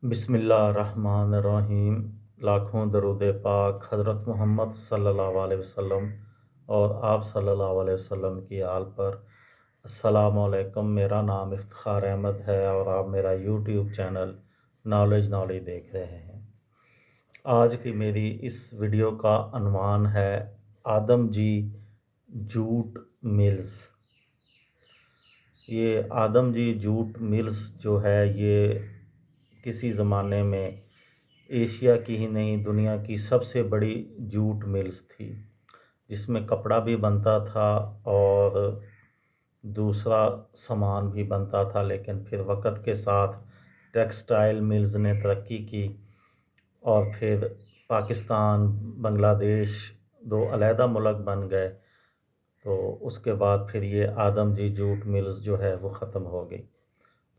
बिस्मिल्लाहिर्रहमानिर्रहीम। लाखों दरूद पाक हज़रत मोहम्मद सल्लल्लाहु अलैहि वसल्लम और आप सल्लल्लाहु अलैहि वसल्लम की आल पर। अस्सलामु अलैकुम। मेरा नाम इफ्तिखार अहमद है और आप मेरा यूट्यूब चैनल नॉलेज देख रहे हैं। आज की मेरी इस वीडियो का अन्वान है आदम जी जूट मिल्स। ये आदम जी जूट मिल्स जो है ये किसी ज़माने में एशिया की ही नहीं दुनिया की सबसे बड़ी जूट मिल्स थी, जिसमें कपड़ा भी बनता था और दूसरा सामान भी बनता था। लेकिन फिर वक़्त के साथ टेक्सटाइल मिल्स ने तरक्की की और फिर पाकिस्तान बांग्लादेश दो अलहदा मुल्क बन गए। तो उसके बाद फिर ये आदम जी जूट मिल्स जो है वो ख़त्म हो गई।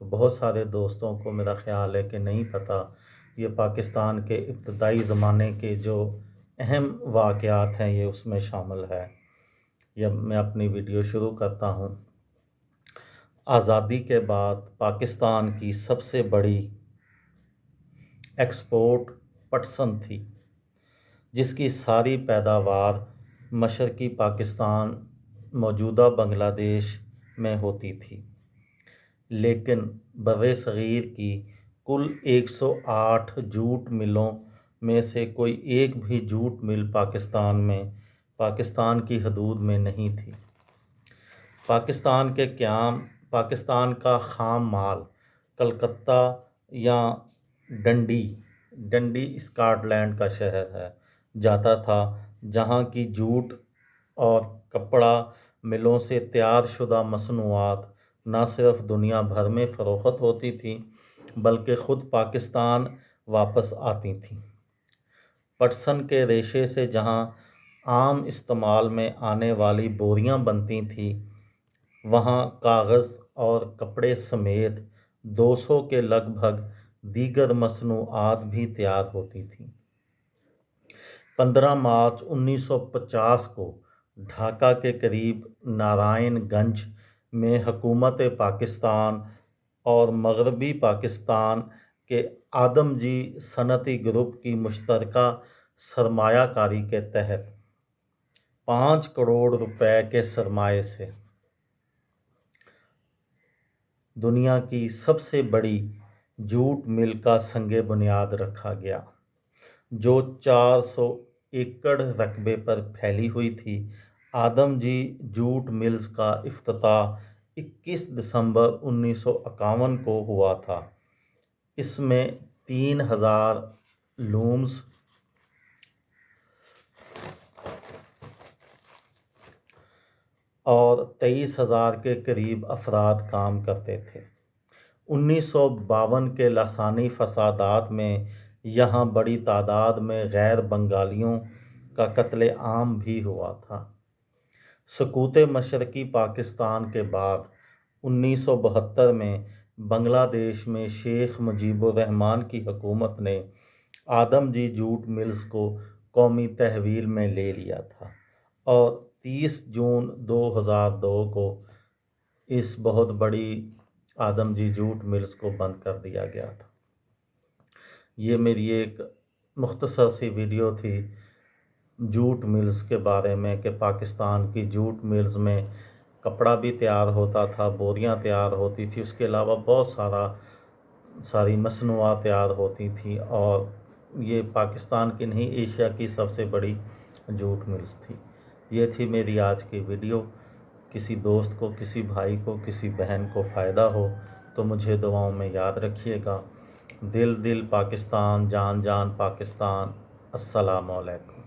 तो बहुत सारे दोस्तों को मेरा ख़्याल है कि नहीं पता, ये पाकिस्तान के इब्तदाई ज़माने के जो अहम वाक़यात हैं ये उसमें शामिल है। यह मैं अपनी वीडियो शुरू करता हूँ। आज़ादी के बाद पाकिस्तान की सबसे बड़ी एक्सपोर्ट पटसन थी, जिसकी सारी पैदावार मशरक़ी पाकिस्तान मौजूदा बांग्लादेश में होती थी। लेकिन बर्र-ए-सग़ीर की कुल 108 जूट मिलों में से कोई एक भी जूट मिल पाकिस्तान की हदूद में नहीं थी। पाकिस्तान का ख़ाम माल कलकत्ता या डंडी स्कॉटलैंड का शहर है जाता था, जहाँ की जूट और कपड़ा मिलों से तैयार शुदा मसनूआत न सिर्फ दुनिया भर में फ़रोख्त होती थी बल्कि ख़ुद पाकिस्तान वापस आती थीं। पटसन के रेशे से जहाँ आम इस्तेमाल में आने वाली बोरियां बनती थीं, वहाँ कागज़ और कपड़े समेत 200 के लगभग दीगर मसनूआत भी तैयार होती थीं। 15 मार्च 1950 को ढाका के करीब नारायणगंज में हुकूमत पाकिस्तान और मगरबी पाकिस्तान के आदम जी सनती ग्रुप की मुश्तरका सरमायाकारी के तहत 5 करोड़ रुपए के सरमाए से दुनिया की सबसे बड़ी जूट मिल का संगे बुनियाद रखा गया, जो 400 एकड़ रकबे पर फैली हुई थी। आदम जी जूट मिल्स का इफ्तिताह 21 दिसंबर 1951 को हुआ था। इसमें 3000 लूम्स और 23,000 के करीब अफराद काम करते थे। 1952 के लसानी फसादात में यहाँ बड़ी तादाद में गैर बंगालियों का कत्ले आम भी हुआ था। सकूत मशरक़ी पाकिस्तान के बाद 1972 में बांग्लादेश में शेख मुजीबुर रहमान की हुकूमत ने आदम जी जूट मिल्स को कौमी तहवील में ले लिया था और 30 जून 2002 को इस बहुत बड़ी आदम जी जूट मिल्स को बंद कर दिया गया था। ये मेरी एक मुख्तसर सी वीडियो थी जूट मिल्स के बारे में कि पाकिस्तान की जूट मिल्स में कपड़ा भी तैयार होता था, बोरियां तैयार होती थी, उसके अलावा बहुत सारी मसनूआत तैयार होती थी और ये पाकिस्तान की नहीं एशिया की सबसे बड़ी जूट मिल्स थी। ये थी मेरी आज की वीडियो। किसी दोस्त को, किसी भाई को, किसी बहन को फ़ायदा हो तो मुझे दुआओं में याद रखिएगा। दिल दिल पाकिस्तान, जान जान पाकिस्तान। अस्सलामु अलैकुम।